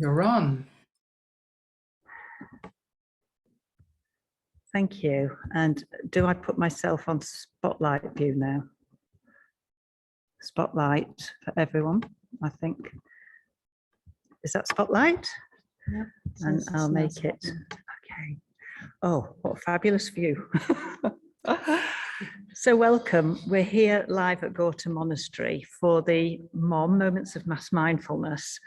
You're on. Thank you. And do I put myself on spotlight view now? Spotlight for everyone, I think. Is that spotlight? Yeah. And I'll make it. Okay. Oh, what a fabulous view. So welcome. We're here live at Gorton Monastery for the MOMM, Moments of Mass Mindfulness.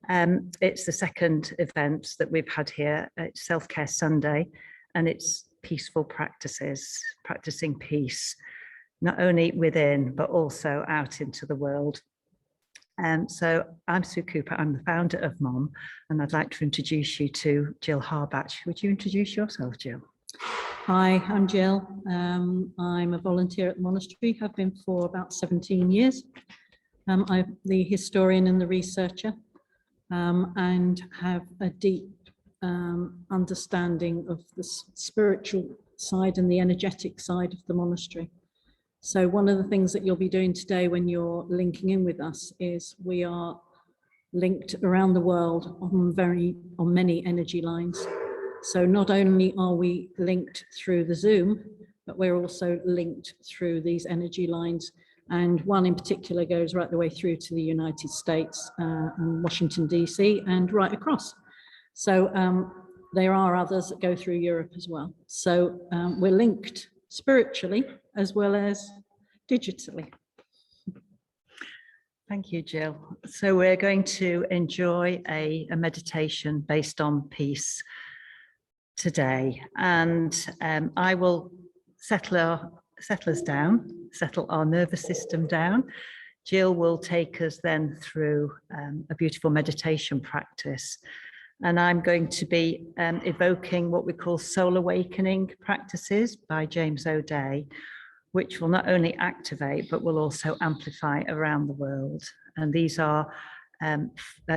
It's the second event that we've had here. It's Self-Care Sunday, and it's peaceful practices, practicing peace, not only within, but also out into the world. So I'm Sue Cooper, I'm the founder of MOMM, and I'd like to introduce you to Jill Harbach. Would you introduce yourself, Jill? Hi, I'm Jill. I'm a volunteer at the monastery, have been for about 17 years. I'm the historian and the researcher, and have a deep understanding of the spiritual side and the energetic side of the monastery. So one of the things that you'll be doing today when you're linking in with us is we are linked around the world on many energy lines. So not only are we linked through the Zoom, but we're also linked through these energy lines. And one in particular goes right the way through to the United States and Washington, DC, and right across. So there are others that go through Europe as well. So we're linked spiritually as well as digitally. Thank you, Jill. So we're going to enjoy a meditation based on peace today, and I will settle us down, settle our nervous system down. Jill will take us then through a beautiful meditation practice, and I'm going to be evoking what we call soul awakening practices by James O'Day, which will not only activate but will also amplify around the world. And these are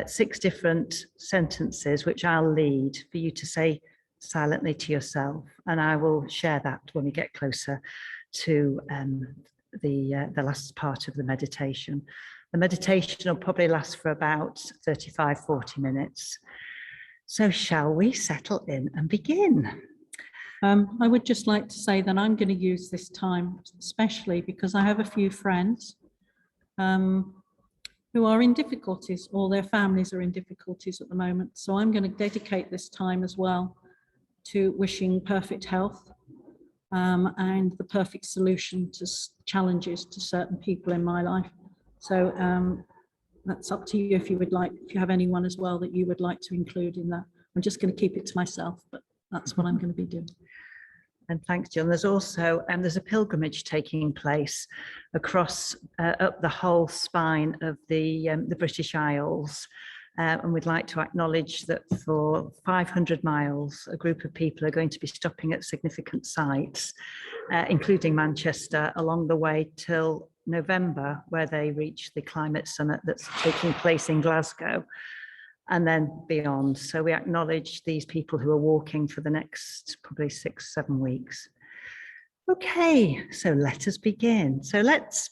6 different sentences which I'll lead for you to say silently to yourself, and I will share that when we get closer to the last part of the meditation. The meditation will probably last for about 35-40 minutes. So shall we settle in and begin? I would just like to say that I'm going to use this time especially because I have a few friends who are in difficulties, or their families are in difficulties at the moment. So I'm going to dedicate this time as well to wishing perfect health and the perfect solution to challenges to certain people in my life. So that's up to you if you would like, if you have anyone as well that you would like to include in that. I'm just going to keep it to myself, but that's what I'm going to be doing. And thanks, Jill. There's also there's a pilgrimage taking place across up the whole spine of the British Isles. And we'd like to acknowledge that for 500 miles, a group of people are going to be stopping at significant sites, including Manchester, along the way till November, where they reach the climate summit that's taking place in Glasgow, and then beyond. So we acknowledge these people who are walking for the next probably 6-7 weeks. Okay, so let us begin. So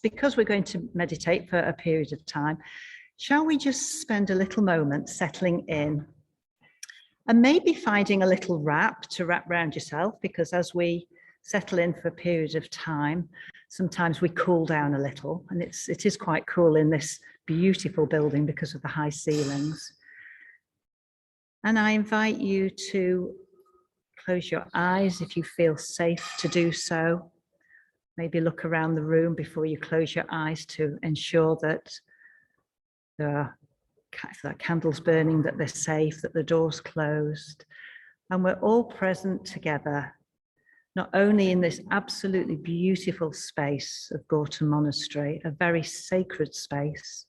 because we're going to meditate for a period of time, shall we just spend a little moment settling in and maybe finding a little wrap to wrap around yourself, because as we settle in for a period of time, sometimes we cool down a little, and it is quite cool in this beautiful building because of the high ceilings. And I invite you to close your eyes if you feel safe to do so. Maybe look around the room before you close your eyes to ensure that there are candles burning, that they're safe, that the door's closed. And we're all present together, not only in this absolutely beautiful space of Gorton Monastery, a very sacred space,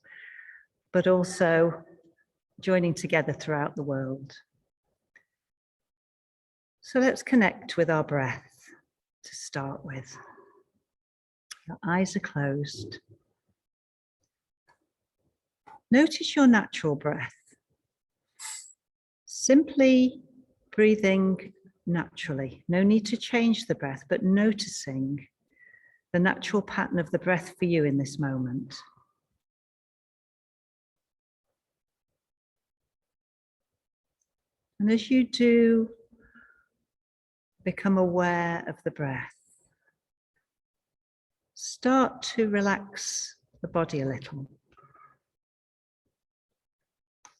but also joining together throughout the world. So let's connect with our breath to start with. Your eyes are closed. Notice your natural breath. Simply breathing naturally. No need to change the breath, but noticing the natural pattern of the breath for you in this moment. And as you do become aware of the breath, start to relax the body a little.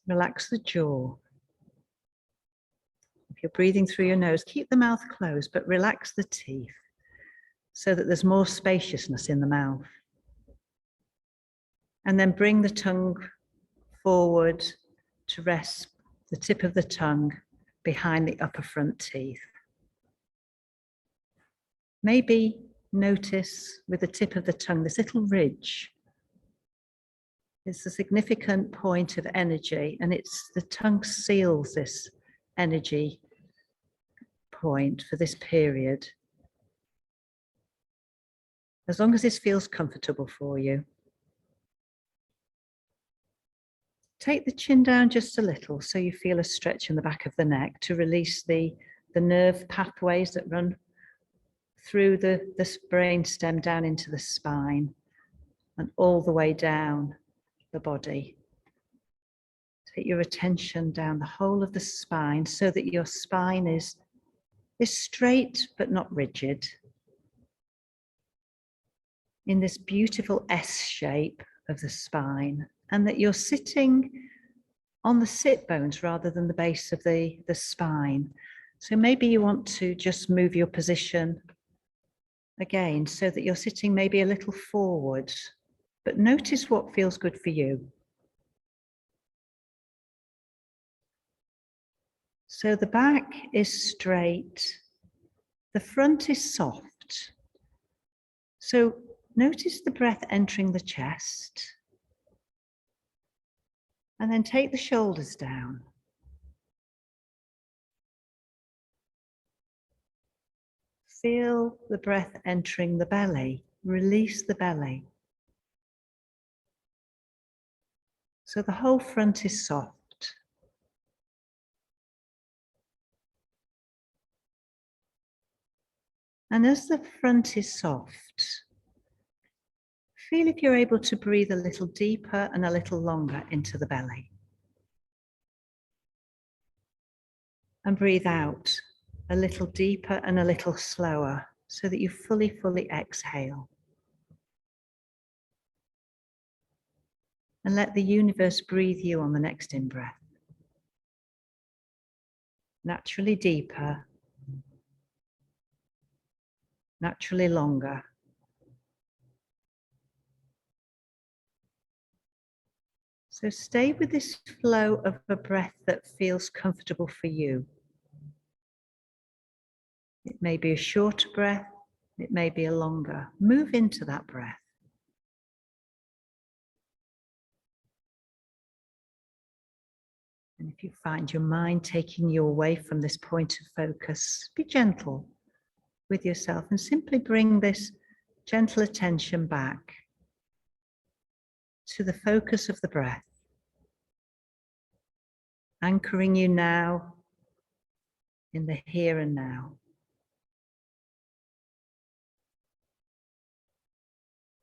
Relax the jaw. If you're breathing through your nose, keep the mouth closed, but relax the teeth so that there's more spaciousness in the mouth. And then bring the tongue forward to rest the tip of the tongue behind the upper front teeth. Maybe notice with the tip of the tongue this little ridge. It's a significant point of energy, and it's the tongue seals this energy point for this period. As long as this feels comfortable for you. Take the chin down just a little so you feel a stretch in the back of the neck to release the nerve pathways that run through the brain stem down into the spine and all the way down the body. Take your attention down the whole of the spine so that your spine is straight but not rigid. In this beautiful S shape of the spine, and that you're sitting on the sit bones rather than the base of the spine. So maybe you want to just move your position again so that you're sitting maybe a little forward, but notice what feels good for you. So the back is straight, the front is soft. So notice the breath entering the chest. And then take the shoulders down. Feel the breath entering the belly. Release the belly. So the whole front is soft. And as the front is soft, feel if you're able to breathe a little deeper and a little longer into the belly. And breathe out a little deeper and a little slower so that you fully exhale. And let the universe breathe you on the next in-breath. Naturally deeper, naturally longer. So stay with this flow of a breath that feels comfortable for you. It may be a shorter breath, it may be a longer. Move into that breath. And if you find your mind taking you away from this point of focus, be gentle with yourself and simply bring this gentle attention back to the focus of the breath, anchoring you now in the here and now.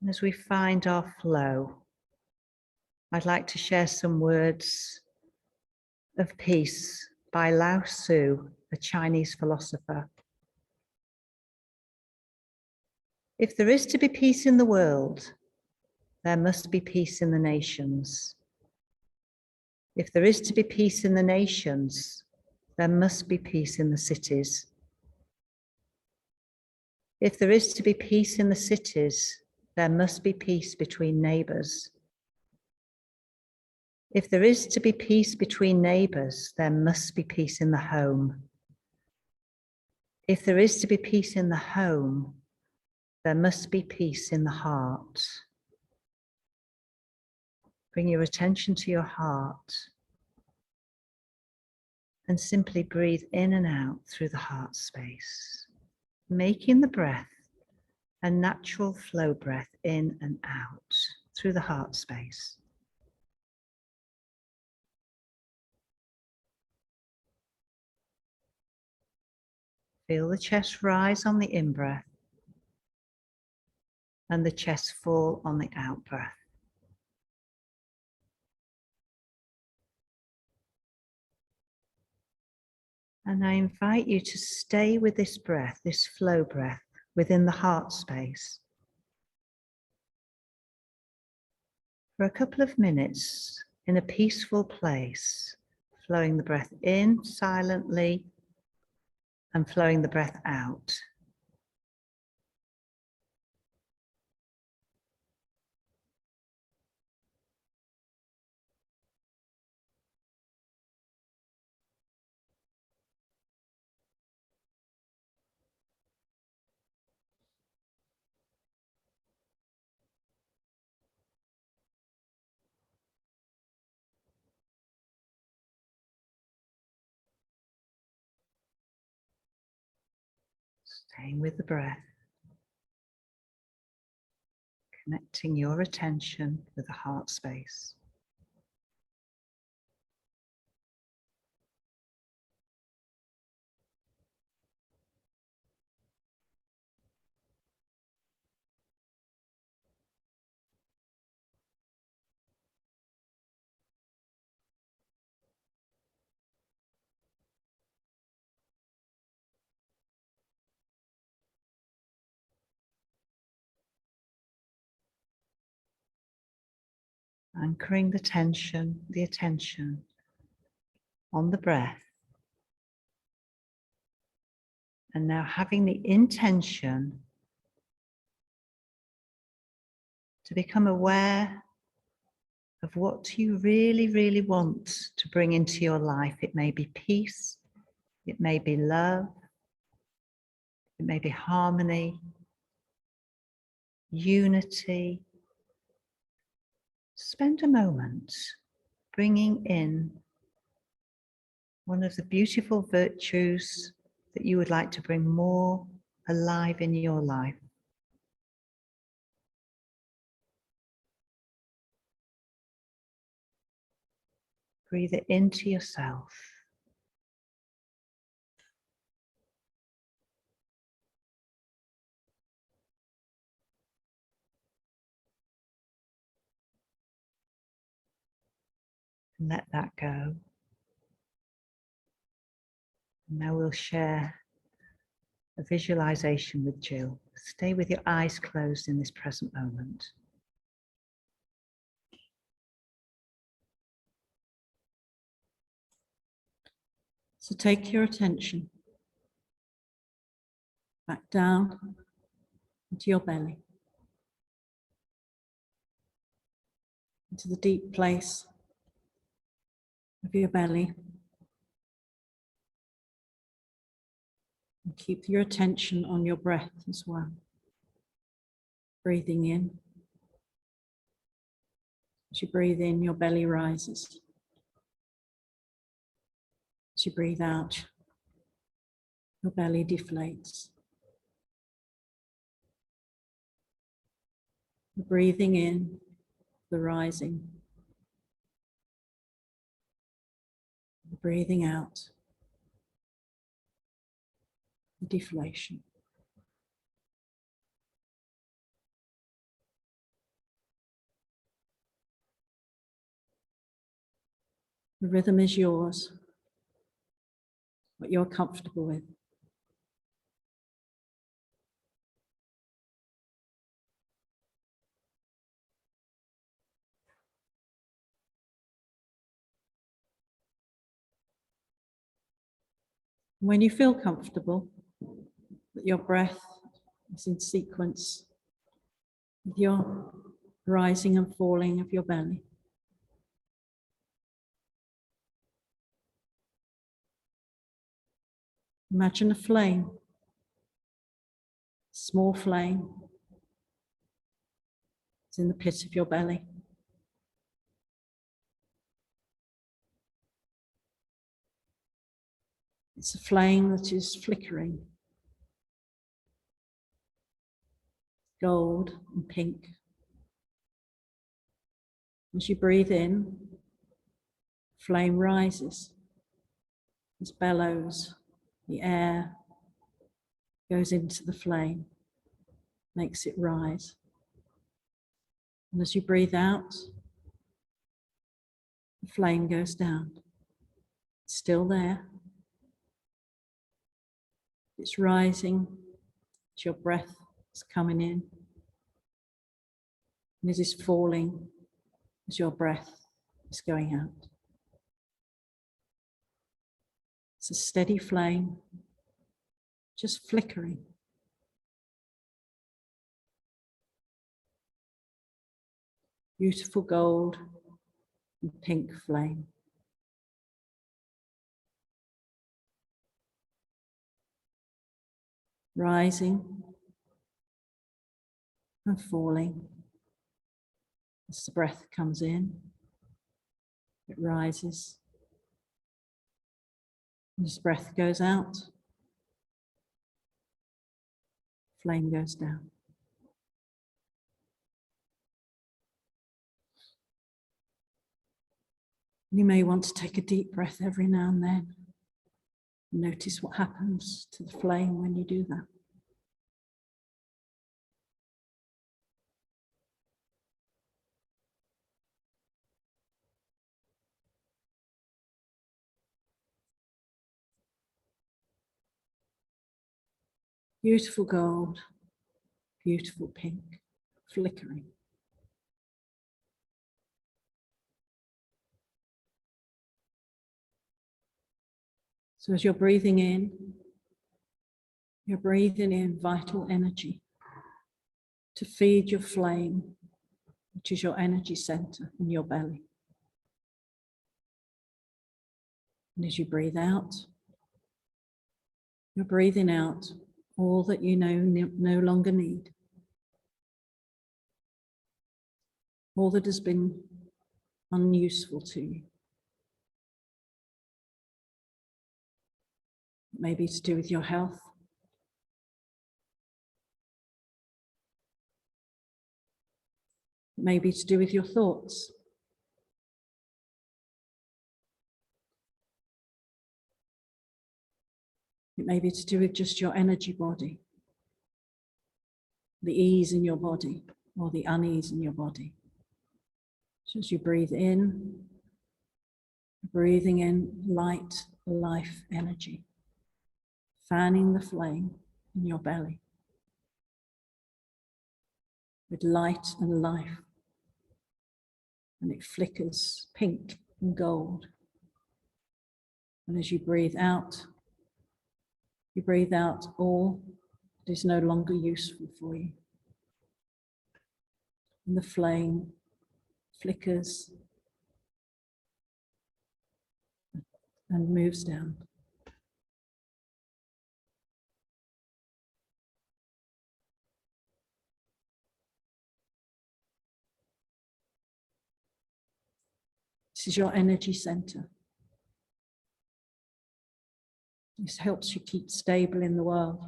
And as we find our flow, I'd like to share some words of peace by Lao Tzu, a Chinese philosopher. If there is to be peace in the world, there must be peace in the nations. If there is to be peace in the nations, there must be peace in the cities. If there is to be peace in the cities, there must be peace between neighbours. If there is to be peace between neighbours, there must be peace in the home. If there is to be peace in the home, there must be peace in the heart. Bring your attention to your heart and simply breathe in and out through the heart space, making the breath a natural flow breath in and out through the heart space. Feel the chest rise on the in-breath and the chest fall on the out-breath. And I invite you to stay with this breath, this flow breath, within the heart space for a couple of minutes in a peaceful place, flowing the breath in silently and flowing the breath out. Staying with the breath, connecting your attention with the heart space. Anchoring the attention on the breath. And now having the intention to become aware of what you really, really want to bring into your life. It may be peace, it may be love, it may be harmony, unity. Spend a moment bringing in one of the beautiful virtues that you would like to bring more alive in your life. Breathe it into yourself. And let that go. Now we'll share a visualization with Jill. Stay with your eyes closed in this present moment. So take your attention back down into your belly, into the deep place of your belly. And keep your attention on your breath as well. Breathing in. As you breathe in, your belly rises. As you breathe out, your belly deflates. The breathing in, the rising. The breathing out, the deflation. The rhythm is yours, what you're comfortable with. When you feel comfortable, that your breath is in sequence with your rising and falling of your belly. Imagine a flame, small flame. It's in the pit of your belly. It's a flame that is flickering, gold and pink. As you breathe in, flame rises. It bellows, the air goes into the flame, makes it rise. And as you breathe out, the flame goes down. It's still there, It's rising as your breath is coming in. And it is falling as your breath is going out. It's a steady flame, just flickering. Beautiful gold and pink flame. Rising and falling. As the breath comes in, it rises. And as breath goes out, flame goes down. You may want to take a deep breath every now and then. Notice what happens to the flame when you do that. Beautiful gold, beautiful pink, flickering. So as you're breathing in vital energy to feed your flame, which is your energy center in your belly. And as you breathe out, you're breathing out all that you no longer need. All that has been unuseful to you. Maybe to do with your health. Maybe to do with your thoughts. It may be to do with just your energy body. The ease in your body or the unease in your body. So as you breathe in, breathing in light, life energy, fanning the flame in your belly with light and life. And it flickers pink and gold. And as you breathe out all that is no longer useful for you. And the flame flickers and moves down. This is your energy center. This helps you keep stable in the world.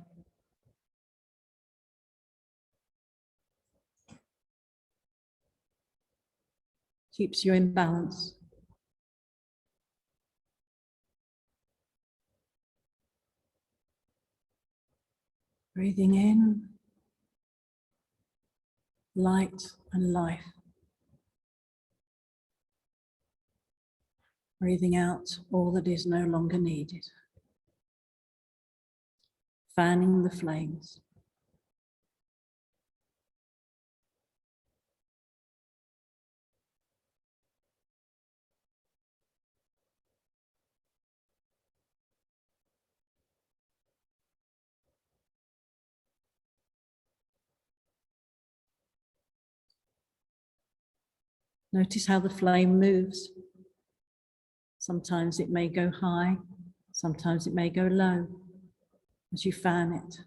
Keeps you in balance. Breathing in, light and life. Breathing out all that is no longer needed. Fanning the flames. Notice how the flame moves. Sometimes it may go high, sometimes it may go low as you fan it,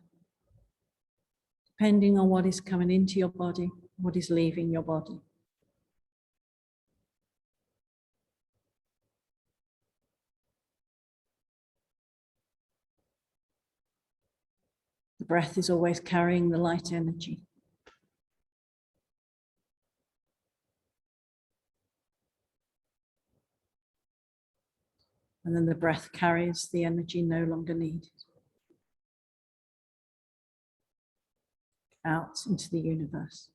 depending on what is coming into your body, what is leaving your body. The breath is always carrying the light energy. And then the breath carries the energy no longer needed out into the universe.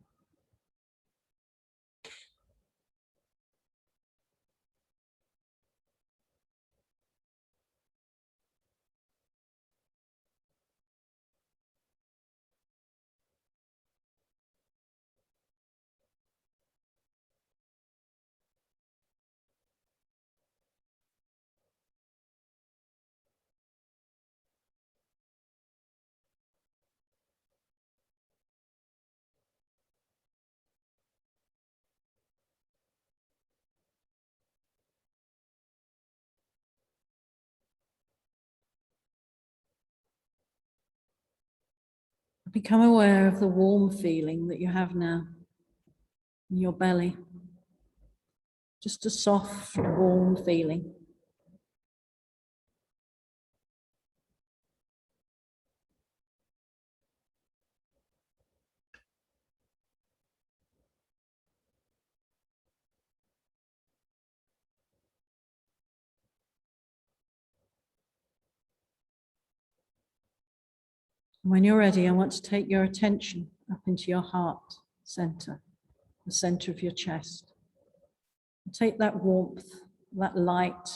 Become aware of the warm feeling that you have now in your belly. Just a soft, warm feeling. When you're ready, I want to take your attention up into your heart center, the center of your chest. Take that warmth, that light,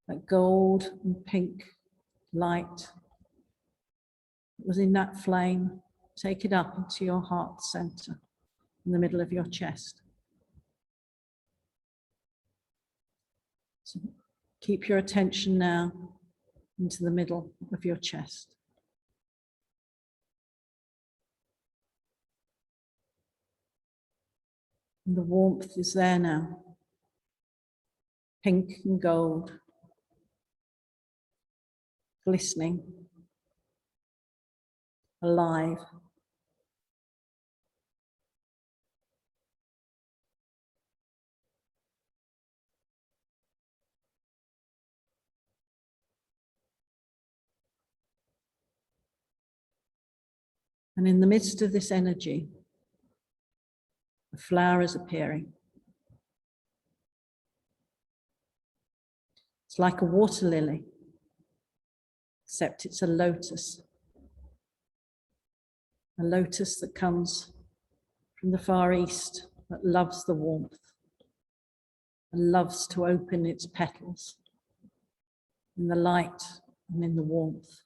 that gold and pink light that was in that flame. Take it up into your heart center, in the middle of your chest. So keep your attention now into the middle of your chest. And the warmth is there now, pink and gold, glistening, alive. And in the midst of this energy, a flower is appearing. It's like a water lily, except it's a lotus that comes from the Far East, that loves the warmth and loves to open its petals in the light and in the warmth.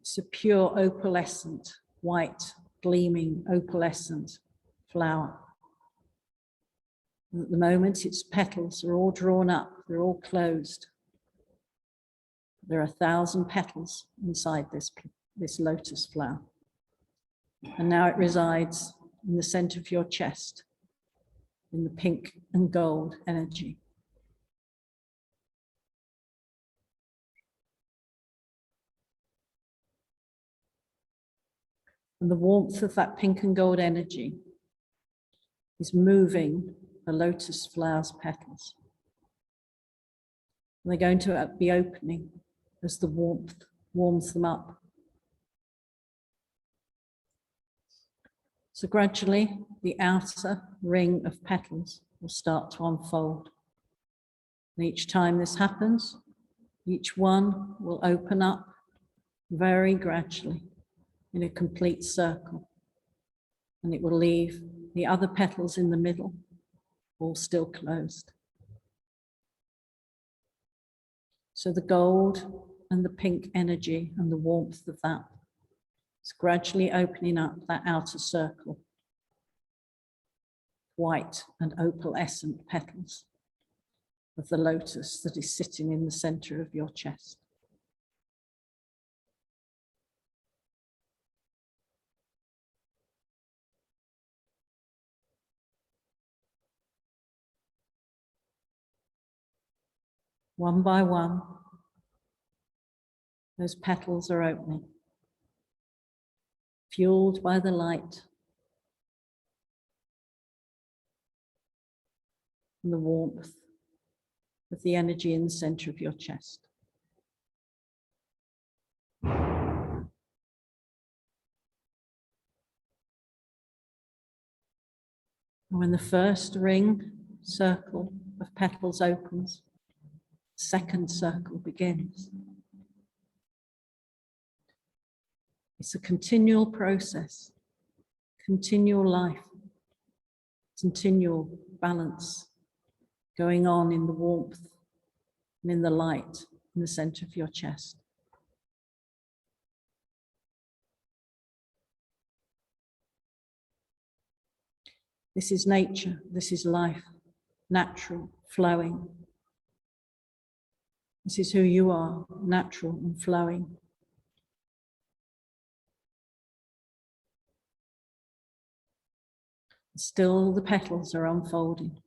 It's a pure opalescent, white, gleaming opalescent flower. And at the moment, its petals are all drawn up, they're all closed. There are 1,000 petals inside this lotus flower. And now it resides in the center of your chest, in the pink and gold energy. And the warmth of that pink and gold energy is moving the lotus flower's petals. And they're going to be opening as the warmth warms them up. So gradually, the outer ring of petals will start to unfold. And each time this happens, each one will open up very gradually in a complete circle. And it will leave the other petals in the middle all still closed. So the gold and the pink energy and the warmth of that is gradually opening up that outer circle. White and opalescent petals of the lotus that is sitting in the center of your chest. One by one, those petals are opening, fueled by the light and the warmth of the energy in the center of your chest. And when the first ring circle of petals opens, the second circle begins. It's a continual process, continual life, continual balance going on in the warmth and in the light in the center of your chest. This is nature, this is life, natural, flowing. This is who you are, natural and flowing. Still, the petals are unfolding.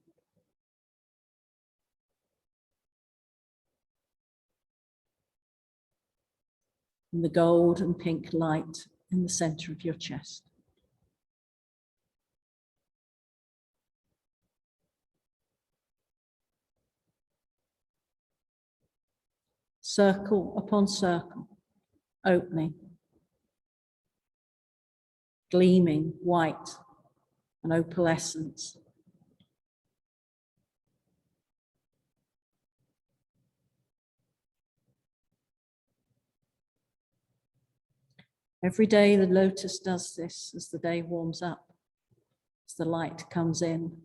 and the gold and pink light in the center of your chest. Circle upon circle, opening, gleaming white and opalescence. Every day the lotus does this as the day warms up, as the light comes in.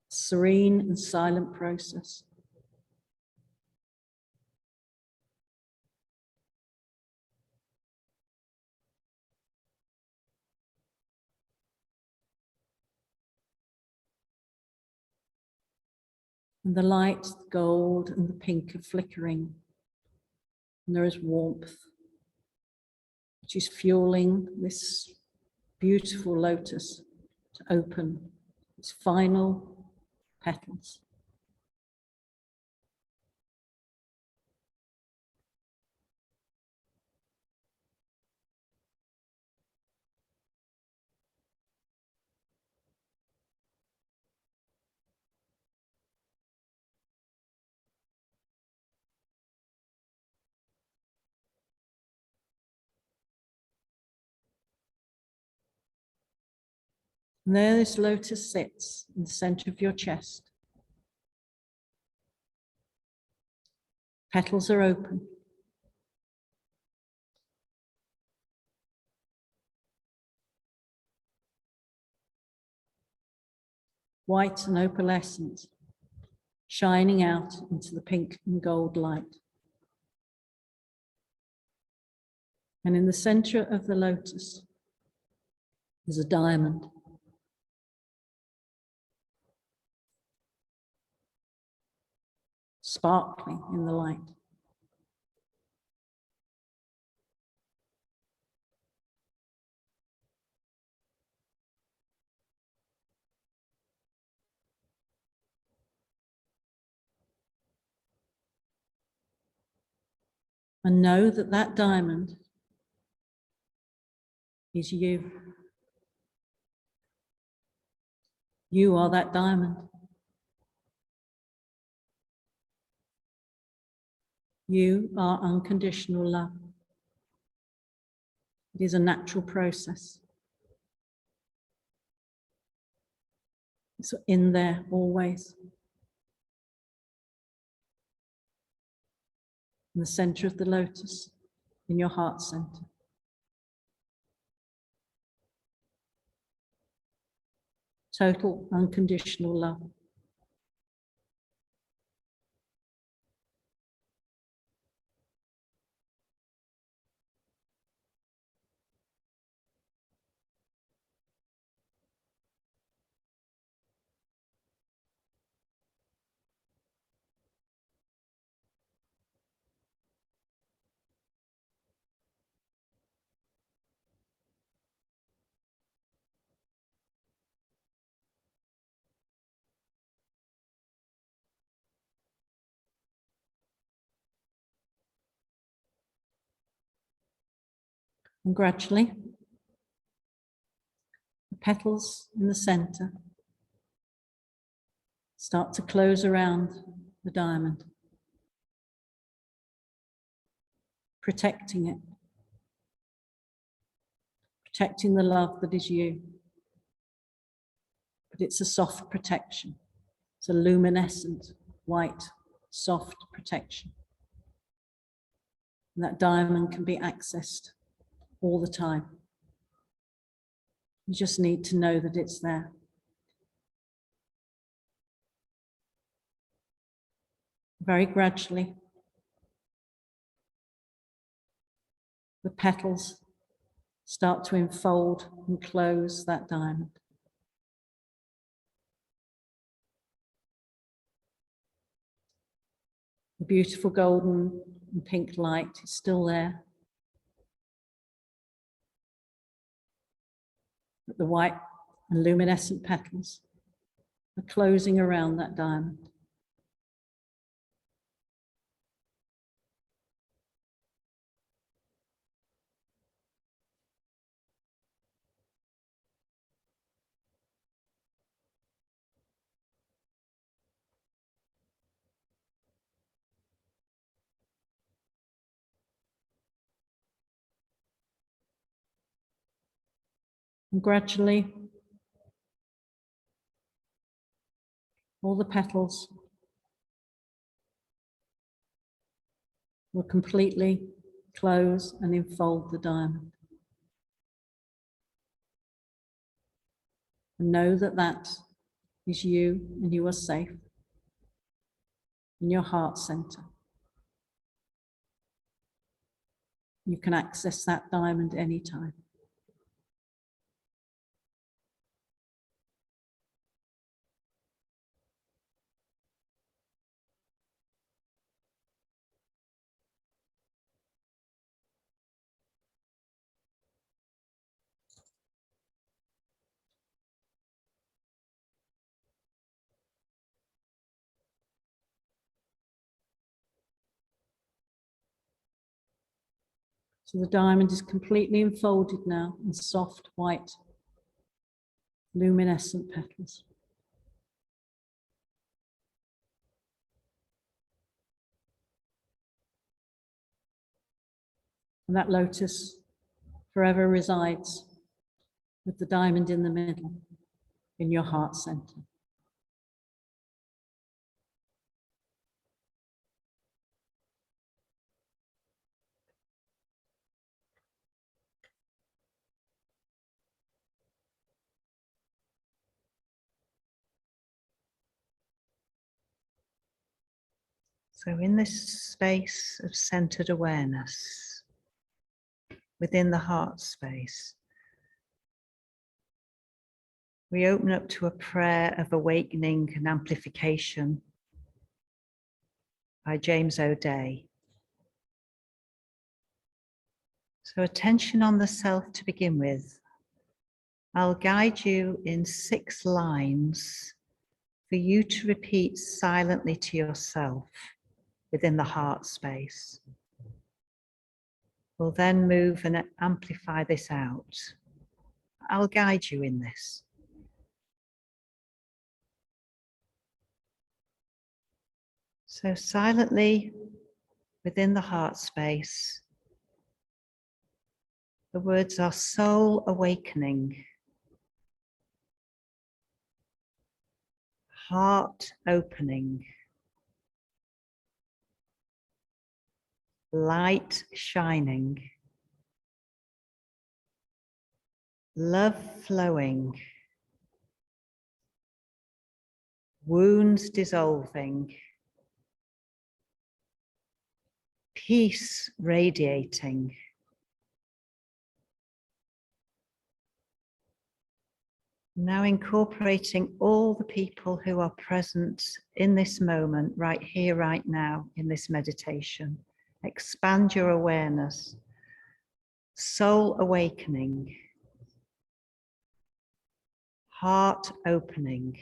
Serene and silent process. And the light, the gold and the pink are flickering. And there is warmth, which is fueling this beautiful lotus to open its final petals. And there this lotus sits in the center of your chest. Petals are open. White and opalescent, shining out into the pink and gold light. And in the center of the lotus is a diamond. Sparkling in the light. And know that that diamond is you. You are that diamond. You are unconditional love. It is a natural process. It's in there always. In the center of the lotus, in your heart center. Total unconditional love. And gradually, the petals in the center start to close around the diamond, protecting it, protecting the love that is you. But it's a soft protection. It's a luminescent, white, soft protection. And that diamond can be accessed all the time. You just need to know that it's there. Very gradually, the petals start to enfold and close that diamond. The beautiful golden and pink light is still there. But the white and luminescent petals are closing around that diamond. And gradually, all the petals will completely close and enfold the diamond. And know that that is you, and you are safe in your heart center. You can access that diamond anytime. So the diamond is completely enfolded now in soft, white, luminescent petals. And that lotus forever resides with the diamond in the middle, in your heart center. So in this space of centered awareness, within the heart space, we open up to a prayer of awakening and amplification by James O'Day. So attention on the self to begin with. I'll guide you in 6 lines for you to repeat silently to yourself within the heart space. We'll then move and amplify this out. I'll guide you in this. So silently within the heart space, the words are soul awakening, heart opening, light shining, love flowing, wounds dissolving, peace radiating, now incorporating all the people who are present in this moment, right here, right now, in this meditation. Expand your awareness. Soul awakening. Heart opening.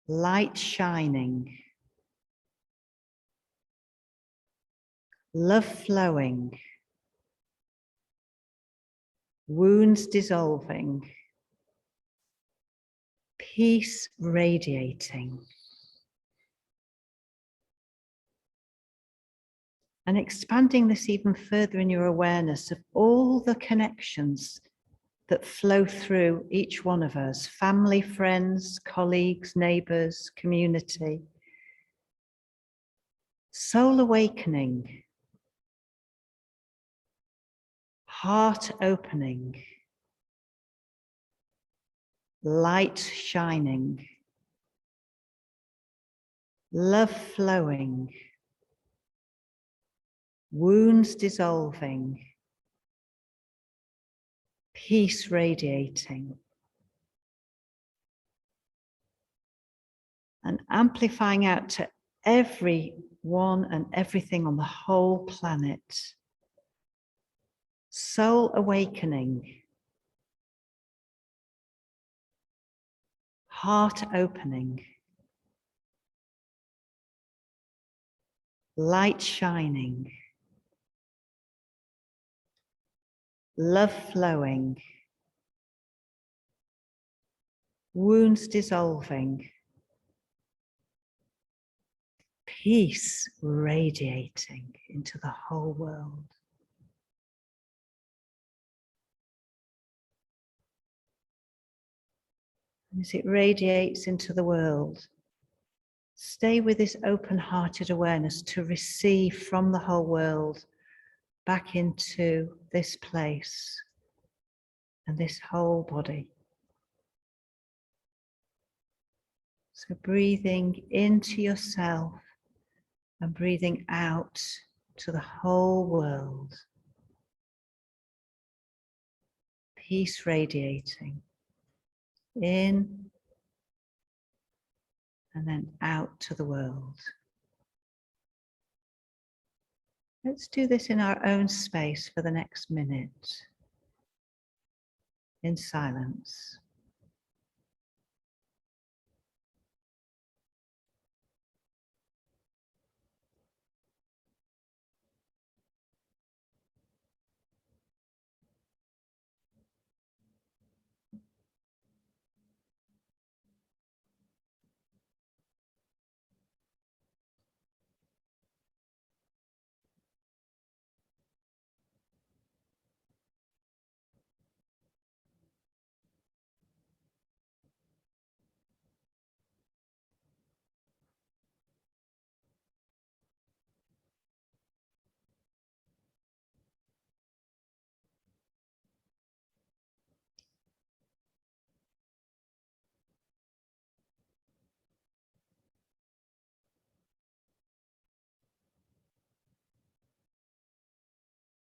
Light shining. Love flowing. Wounds dissolving. Peace radiating. And expanding this even further in your awareness of all the connections that flow through each one of us, family, friends, colleagues, neighbors, community. Soul awakening, heart opening, light shining, love flowing, wounds dissolving, peace radiating, and amplifying out to everyone and everything on the whole planet. Soul awakening, heart opening, light shining, love flowing, wounds dissolving, peace radiating into the whole world. As it radiates into the world, stay with this open-hearted awareness to receive from the whole world back into this place and this whole body. So breathing into yourself and breathing out to the whole world. Peace radiating in and then out to the world. Let's do this in our own space for the next minute, in silence.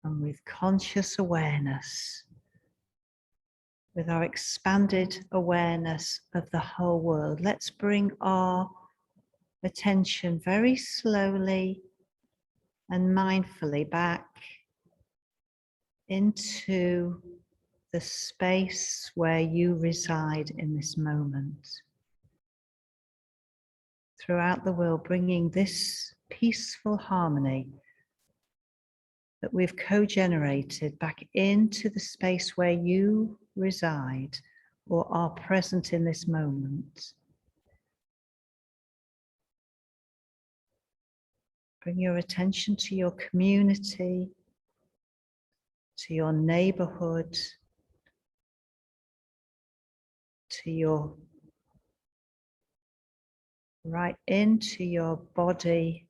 And with conscious awareness, with our expanded awareness of the whole world, let's bring our attention very slowly and mindfully back into the space where you reside in this moment. Throughout the world, bringing this peaceful harmony that we've co-generated back into the space where you reside or are present in this moment. Bring your attention to your community, to your neighborhood, to your right into your body,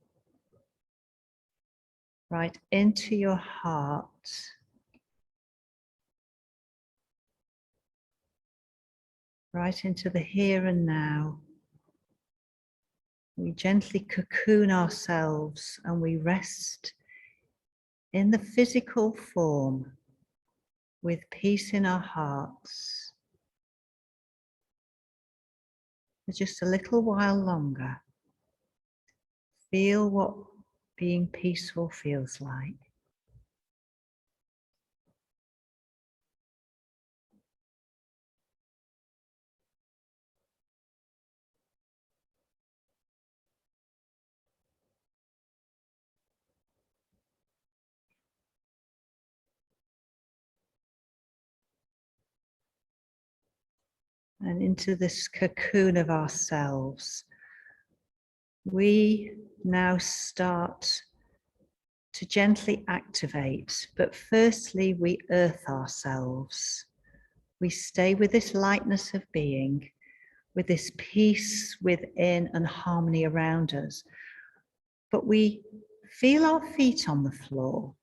right into your heart, right into the here and now. We gently cocoon ourselves and we rest in the physical form with peace in our hearts for just a little while longer. Feel what being peaceful feels like. And into this cocoon of ourselves, we now start to gently activate, but firstly we earth ourselves. We stay with this lightness of being, with this peace within and harmony around us. But we feel our feet on the floor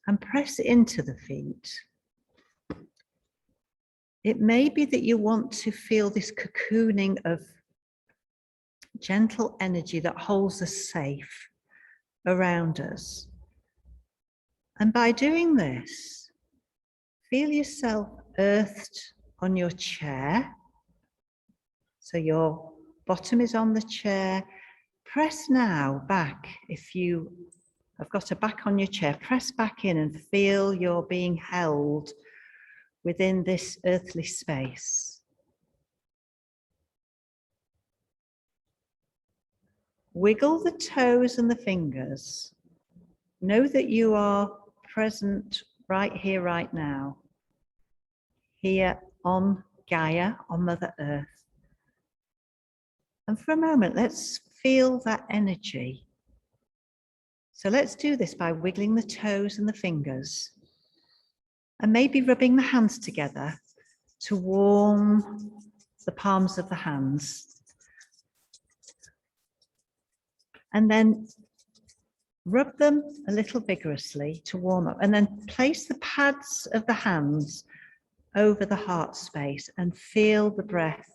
and press into the feet. It may be that you want to feel this cocooning of gentle energy that holds us safe around us. And by doing this, feel yourself earthed on your chair. So your bottom is on the chair. Press now back. If you have got a back on your chair, press back in and feel you're being held within this earthly space. Wiggle the toes and the fingers. Know that you are present right here, right now. Here on Gaia, on Mother Earth. And for a moment, let's feel that energy. So let's do this by wiggling the toes and the fingers. And maybe rubbing the hands together to warm the palms of the hands. And then rub them a little vigorously to warm up. And then place the pads of the hands over the heart space and feel the breath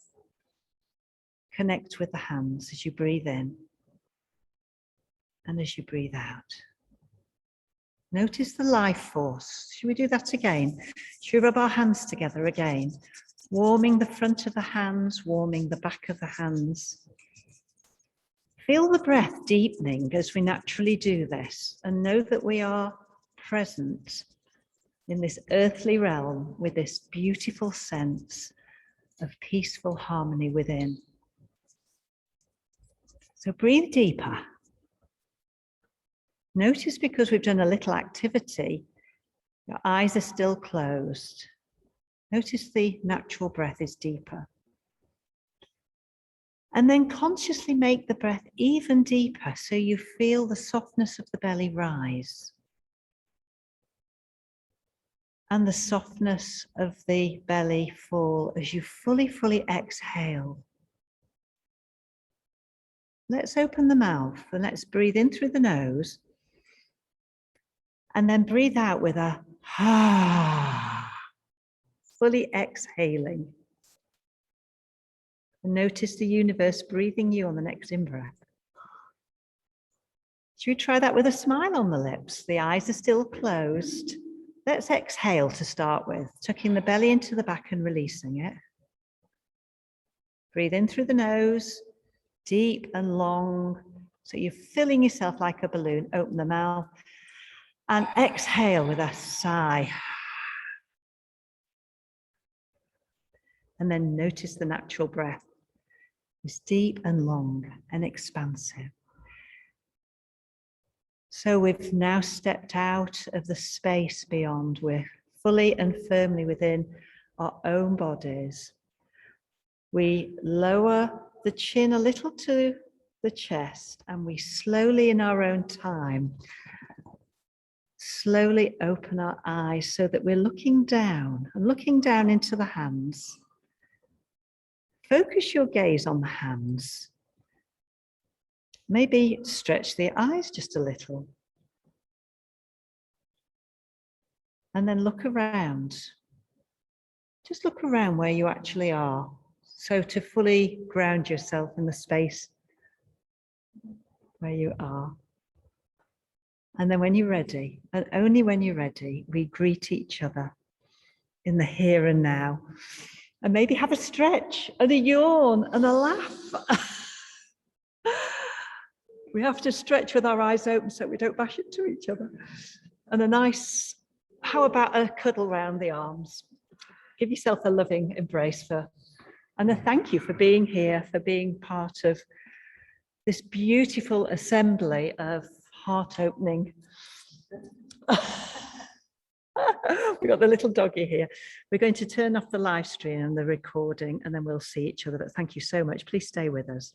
connect with the hands as you breathe in and as you breathe out. Notice the life force. Should we do that again? Should we rub our hands together again? Warming the front of the hands, warming the back of the hands. Feel the breath deepening as we naturally do this, and know that we are present in this earthly realm with this beautiful sense of peaceful harmony within. So breathe deeper. Notice, because we've done a little activity, your eyes are still closed. Notice the natural breath is deeper. And then consciously make the breath even deeper so you feel the softness of the belly rise. And the softness of the belly fall as you fully exhale. Let's open the mouth and let's breathe in through the nose. And then breathe out with a ah, fully exhaling. And notice the universe breathing you on the next in-breath. Should we try that with a smile on the lips? The eyes are still closed. Let's exhale to start with, tucking the belly into the back and releasing it. Breathe in through the nose, deep and long, so you're filling yourself like a balloon. Open the mouth. And exhale with a sigh. And then notice the natural breath. It's deep and long and expansive. So we've now stepped out of the space beyond. We're fully and firmly within our own bodies. We lower the chin a little to the chest, and we slowly, in our own time, slowly open our eyes so that we're looking down and looking down into the hands. Focus your gaze on the hands. Maybe stretch the eyes just a little. And then look around. Just look around where you actually are. So to fully ground yourself in the space where you are. And then when you're ready, and only when you're ready, we greet each other in the here and now. And maybe have a stretch and a yawn and a laugh. We have to stretch with our eyes open so we don't bash into each other. And a nice, how about a cuddle round the arms? Give yourself a loving embrace and a thank you for being here, for being part of this beautiful assembly of heart opening. We've got the little doggy here. We're going to turn off the live stream and the recording, and then we'll see each other. But thank you so much. Please stay with us.